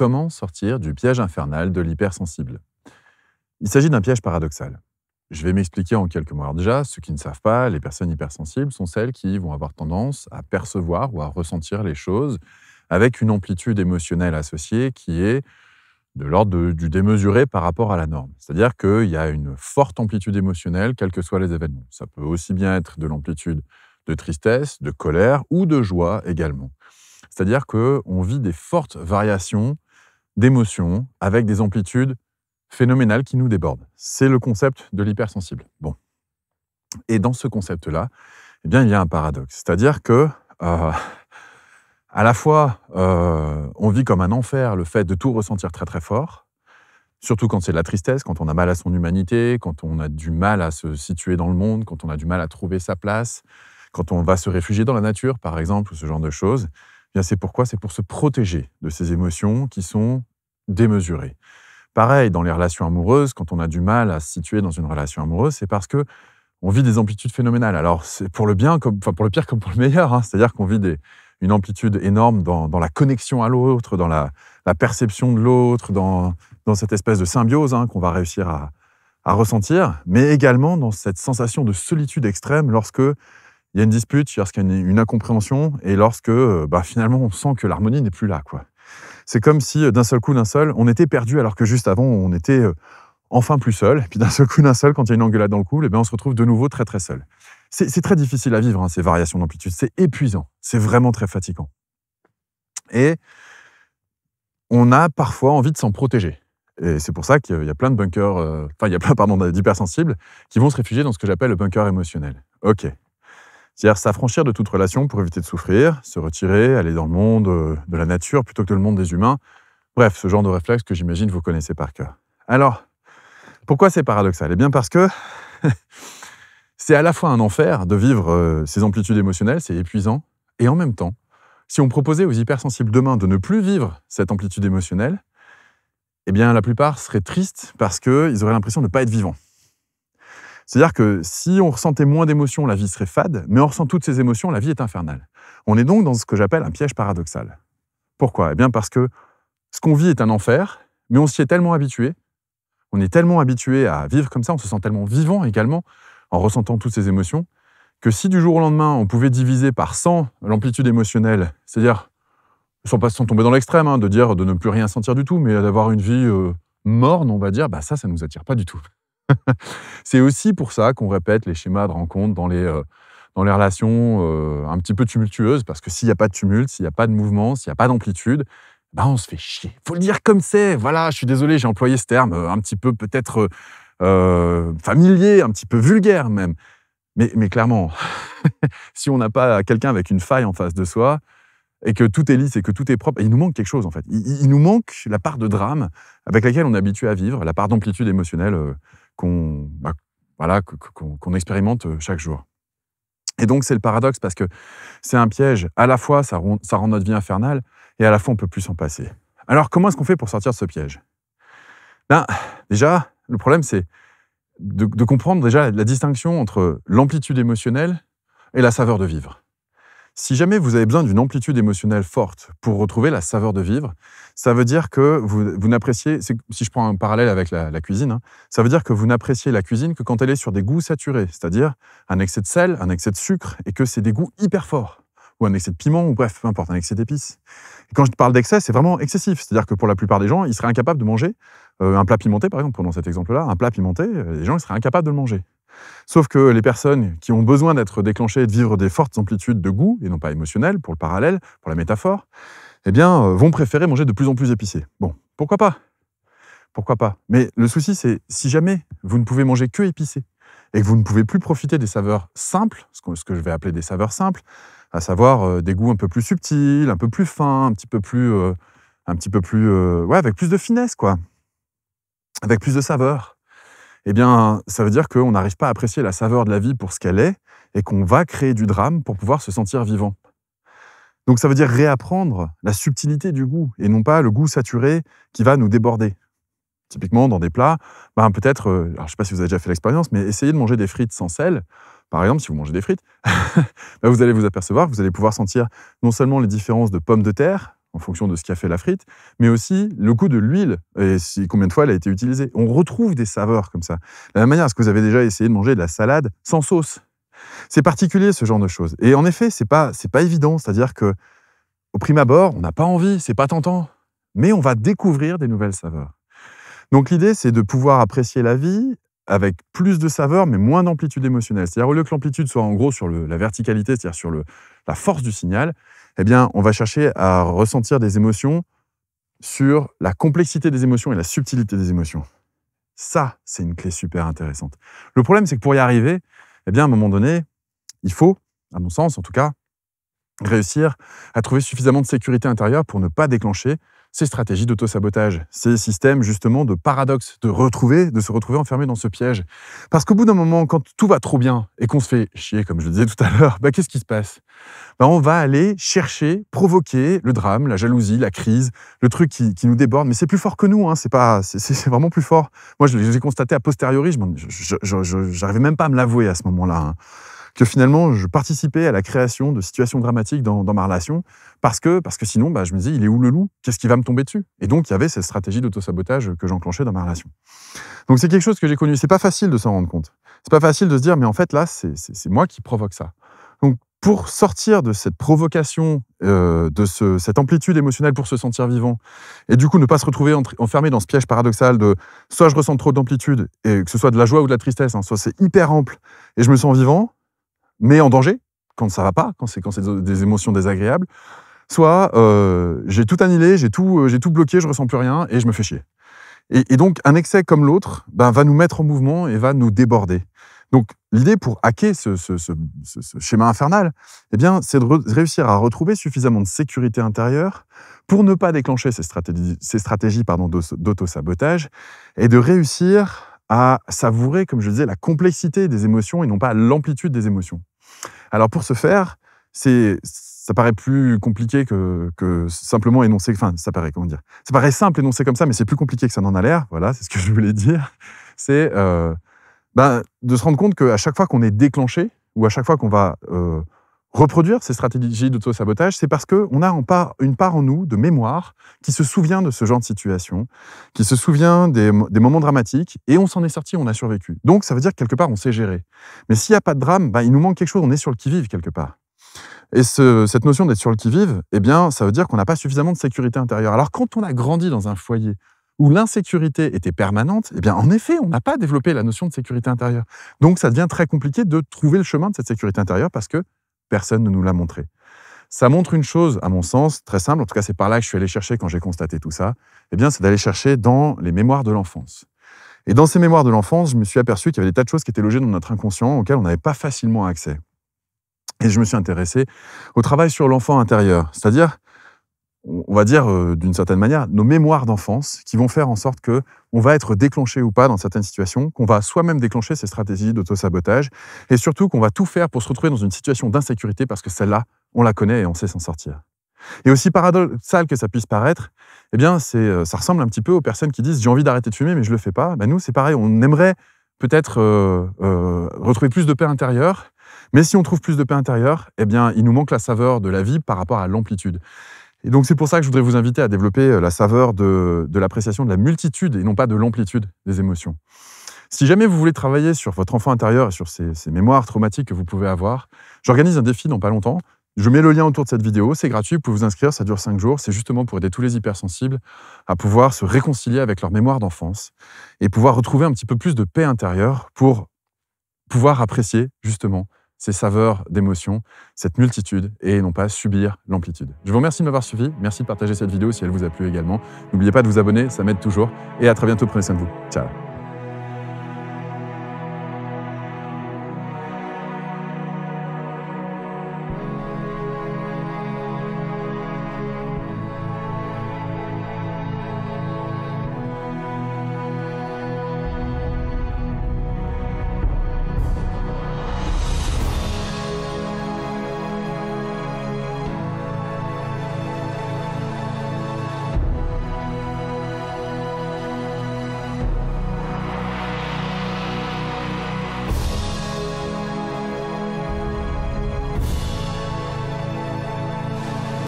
comment sortir du piège infernal de l'hypersensible. Il s'agit d'un piège paradoxal. Je vais m'expliquer en quelques mots. Alors déjà, ceux qui ne savent pas, les personnes hypersensibles sont celles qui vont avoir tendance à percevoir ou à ressentir les choses avec une amplitude émotionnelle associée qui est de l'ordre du démesuré par rapport à la norme. C'est-à-dire qu'il y a une forte amplitude émotionnelle, quels que soient les événements. Ça peut aussi bien être de l'amplitude de tristesse, de colère ou de joie également. C'est-à-dire qu'on vit des fortes variations d'émotions avec des amplitudes phénoménales qui nous débordent. C'est le concept de l'hypersensible. Bon. Et dans ce concept-là, eh bien, il y a un paradoxe. C'est-à-dire que, à la fois, on vit comme un enfer le fait de tout ressentir très très fort, surtout quand c'est de la tristesse, quand on a mal à son humanité, quand on a du mal à se situer dans le monde, quand on a du mal à trouver sa place, quand on va se réfugier dans la nature, par exemple, ou ce genre de choses. Eh bien, c'est pourquoi? C'est pour se protéger de ces émotions qui sont démesurées. Pareil, dans les relations amoureuses, quand on a du mal à se situer dans une relation amoureuse, c'est parce que on vit des amplitudes phénoménales. Alors, c'est pour le bien, enfin pour le pire comme pour le meilleur, hein. C'est-à-dire qu'on vit une amplitude énorme dans la connexion à l'autre, dans la perception de l'autre, dans cette espèce de symbiose, hein, qu'on va réussir à ressentir, mais également dans cette sensation de solitude extrême lorsque il y a une dispute, lorsqu'il y a une incompréhension et lorsque finalement on sent que l'harmonie n'est plus là, quoi. C'est comme si d'un seul coup, on était perdu alors que juste avant, on était enfin plus seul. Et puis d'un seul coup, quand il y a une engueulade dans le couple, on se retrouve de nouveau très très seul. C'est très difficile à vivre, hein, ces variations d'amplitude. C'est épuisant. C'est vraiment très fatigant. Et on a parfois envie de s'en protéger. Et c'est pour ça qu'il y a plein de bunkers, d'hypersensibles qui vont se réfugier dans ce que j'appelle le bunker émotionnel. OK. C'est-à-dire s'affranchir de toute relation pour éviter de souffrir, se retirer, aller dans le monde de la nature plutôt que le monde des humains. Bref, ce genre de réflexe que j'imagine vous connaissez par cœur. Alors, pourquoi c'est paradoxal? Eh bien parce que c'est à la fois un enfer de vivre ces amplitudes émotionnelles, c'est épuisant, et en même temps, si on proposait aux hypersensibles demain de ne plus vivre cette amplitude émotionnelle, eh bien la plupart seraient tristes parce qu'ils auraient l'impression de ne pas être vivants. C'est-à-dire que si on ressentait moins d'émotions, la vie serait fade, mais on ressent toutes ces émotions, la vie est infernale. On est donc dans ce que j'appelle un piège paradoxal. Pourquoi? Eh bien parce que ce qu'on vit est un enfer, mais on s'y est tellement habitué, on est tellement habitué à vivre comme ça, on se sent tellement vivant également en ressentant toutes ces émotions, que si du jour au lendemain, on pouvait diviser par 100 l'amplitude émotionnelle, c'est-à-dire, sans tomber dans l'extrême, hein, de dire de ne plus rien sentir du tout, mais d'avoir une vie morne, on va dire, ça ne nous attire pas du tout. C'est aussi pour ça qu'on répète les schémas de rencontre dans les relations un petit peu tumultueuses, parce que s'il n'y a pas de tumulte, s'il n'y a pas de mouvement, s'il n'y a pas d'amplitude, on se fait chier. Il faut le dire comme c'est. Voilà, je suis désolé, j'ai employé ce terme un petit peu peut-être familier, un petit peu vulgaire même. Mais clairement, si on n'a pas quelqu'un avec une faille en face de soi, et que tout est lisse et que tout est propre, il nous manque quelque chose en fait. Il nous manque la part de drame avec laquelle on est habitué à vivre, la part d'amplitude émotionnelle qu'on expérimente chaque jour. Et donc, c'est le paradoxe parce que c'est un piège. À la fois, ça rend notre vie infernale et à la fois, on ne peut plus s'en passer. Alors, comment est-ce qu'on fait pour sortir de ce piège? Déjà, le problème, c'est de comprendre déjà la distinction entre l'amplitude émotionnelle et la saveur de vivre. Si jamais vous avez besoin d'une amplitude émotionnelle forte pour retrouver la saveur de vivre, ça veut dire que vous n'appréciez, si je prends un parallèle avec la cuisine, hein, ça veut dire que vous n'appréciez la cuisine que quand elle est sur des goûts saturés, c'est-à-dire un excès de sel, un excès de sucre, et que c'est des goûts hyper forts, ou un excès de piment, ou bref, peu importe, un excès d'épices. Et quand je parle d'excès, c'est vraiment excessif, c'est-à-dire que pour la plupart des gens, ils seraient incapables de manger un plat pimenté, par exemple, prenons cet exemple-là, un plat pimenté, les gens ils seraient incapables de le manger. Sauf que les personnes qui ont besoin d'être déclenchées et de vivre des fortes amplitudes de goût, et non pas émotionnelles, pour le parallèle, pour la métaphore, vont préférer manger de plus en plus épicé. Bon, pourquoi pas? Pourquoi pas? Mais le souci, c'est si jamais vous ne pouvez manger que épicé, et que vous ne pouvez plus profiter des saveurs simples, ce que je vais appeler des saveurs simples, à savoir des goûts un peu plus subtils, un peu plus fins, un petit peu plus, avec plus de finesse, quoi, avec plus de saveur. Eh bien, ça veut dire qu'on n'arrive pas à apprécier la saveur de la vie pour ce qu'elle est et qu'on va créer du drame pour pouvoir se sentir vivant. Donc ça veut dire réapprendre la subtilité du goût et non pas le goût saturé qui va nous déborder. Typiquement, dans des plats, peut-être, alors je ne sais pas si vous avez déjà fait l'expérience, mais essayez de manger des frites sans sel. Par exemple, si vous mangez des frites, vous allez vous apercevoir que vous allez pouvoir sentir non seulement les différences de pommes de terre en fonction de ce qu'a fait la frite, mais aussi le goût de l'huile et combien de fois elle a été utilisée. On retrouve des saveurs comme ça. De la même manière, est-ce que vous avez déjà essayé de manger de la salade sans sauce? C'est particulier ce genre de choses. Et en effet, c'est pas évident. C'est-à-dire que au prime abord, on n'a pas envie, c'est pas tentant, mais on va découvrir des nouvelles saveurs. Donc l'idée, c'est de pouvoir apprécier la vie avec plus de saveurs, mais moins d'amplitude émotionnelle. C'est-à-dire, au lieu que l'amplitude soit en gros sur la verticalité, c'est-à-dire sur la force du signal, eh bien, on va chercher à ressentir des émotions sur la complexité des émotions et la subtilité des émotions. Ça, c'est une clé super intéressante. Le problème, c'est que pour y arriver, eh bien, à un moment donné, il faut, à mon sens en tout cas, réussir à trouver suffisamment de sécurité intérieure pour ne pas déclencher ces stratégies d'auto-sabotage, ces systèmes justement de paradoxe, de se retrouver enfermé dans ce piège. Parce qu'au bout d'un moment, quand tout va trop bien et qu'on se fait chier, comme je le disais tout à l'heure, qu'est-ce qui se passe? On va aller chercher, provoquer le drame, la jalousie, la crise, le truc qui nous déborde. Mais c'est plus fort que nous, hein, c'est vraiment plus fort. Moi, je l'ai constaté a posteriori, je n'arrivais même pas à me l'avouer à ce moment-là, hein, que finalement, je participais à la création de situations dramatiques dans ma relation, parce que sinon, je me disais, il est où le loup? Qu'est-ce qui va me tomber dessus? Et donc, il y avait cette stratégie d'auto-sabotage que j'enclenchais dans ma relation. Donc, c'est quelque chose que j'ai connu. C'est pas facile de s'en rendre compte. C'est pas facile de se dire, mais en fait, là, c'est moi qui provoque ça. Donc, pour sortir de cette provocation, cette amplitude émotionnelle pour se sentir vivant, et du coup ne pas se retrouver enfermé dans ce piège paradoxal de soit je ressens trop d'amplitude, et que ce soit de la joie ou de la tristesse, hein, soit c'est hyper ample, et je me sens vivant, mais en danger, quand ça va pas, quand c'est des émotions désagréables, soit j'ai tout annihilé, j'ai tout bloqué, je ressens plus rien, et je me fais chier. Et donc un excès comme l'autre va nous mettre en mouvement et va nous déborder. Donc, l'idée pour hacker ce schéma infernal, eh bien, c'est de réussir à retrouver suffisamment de sécurité intérieure pour ne pas déclencher ces stratégies d'auto-sabotage et de réussir à savourer, comme je disais, la complexité des émotions et non pas l'amplitude des émotions. Alors, pour ce faire, ça paraît plus compliqué que simplement énoncer, ça paraît simple énoncé comme ça, mais c'est plus compliqué que ça n'en a l'air. Voilà, c'est ce que je voulais dire. C'est de se rendre compte qu'à chaque fois qu'on est déclenché ou à chaque fois qu'on va reproduire ces stratégies d'auto-sabotage, c'est parce qu'on a une part en nous de mémoire qui se souvient de ce genre de situation, qui se souvient des moments dramatiques, et on s'en est sorti, on a survécu. Donc ça veut dire que quelque part on sait gérer. Mais s'il n'y a pas de drame, il nous manque quelque chose, on est sur le qui-vive quelque part. Et cette notion d'être sur le qui-vive, eh bien, ça veut dire qu'on n'a pas suffisamment de sécurité intérieure. Alors quand on a grandi dans un foyer où l'insécurité était permanente, eh bien, en effet, on n'a pas développé la notion de sécurité intérieure. Donc, ça devient très compliqué de trouver le chemin de cette sécurité intérieure parce que personne ne nous l'a montré. Ça montre une chose, à mon sens, très simple, en tout cas, c'est par là que je suis allé chercher quand j'ai constaté tout ça, eh bien, c'est d'aller chercher dans les mémoires de l'enfance. Et dans ces mémoires de l'enfance, je me suis aperçu qu'il y avait des tas de choses qui étaient logées dans notre inconscient auxquelles on n'avait pas facilement accès. Et je me suis intéressé au travail sur l'enfant intérieur, c'est-à-dire, on va dire d'une certaine manière, nos mémoires d'enfance qui vont faire en sorte qu'on va être déclenché ou pas dans certaines situations, qu'on va soi-même déclencher ces stratégies d'auto-sabotage et surtout qu'on va tout faire pour se retrouver dans une situation d'insécurité parce que celle-là, on la connaît et on sait s'en sortir. Et aussi paradoxal que ça puisse paraître, eh bien, ça ressemble un petit peu aux personnes qui disent « j'ai envie d'arrêter de fumer mais je le fais pas ». Nous, c'est pareil, on aimerait peut-être retrouver plus de paix intérieure, mais si on trouve plus de paix intérieure, eh bien, il nous manque la saveur de la vie par rapport à l'amplitude. Et donc, c'est pour ça que je voudrais vous inviter à développer la saveur de l'appréciation de la multitude et non pas de l'amplitude des émotions. Si jamais vous voulez travailler sur votre enfant intérieur et sur ces mémoires traumatiques que vous pouvez avoir, j'organise un défi dans pas longtemps. Je mets le lien autour de cette vidéo, c'est gratuit, vous pouvez vous inscrire, ça dure 5 jours. C'est justement pour aider tous les hypersensibles à pouvoir se réconcilier avec leur mémoire d'enfance et pouvoir retrouver un petit peu plus de paix intérieure pour pouvoir apprécier justement ces saveurs d'émotions, cette multitude, et non pas subir l'amplitude. Je vous remercie de m'avoir suivi, merci de partager cette vidéo si elle vous a plu également. N'oubliez pas de vous abonner, ça m'aide toujours, et à très bientôt, prenez soin de vous. Ciao.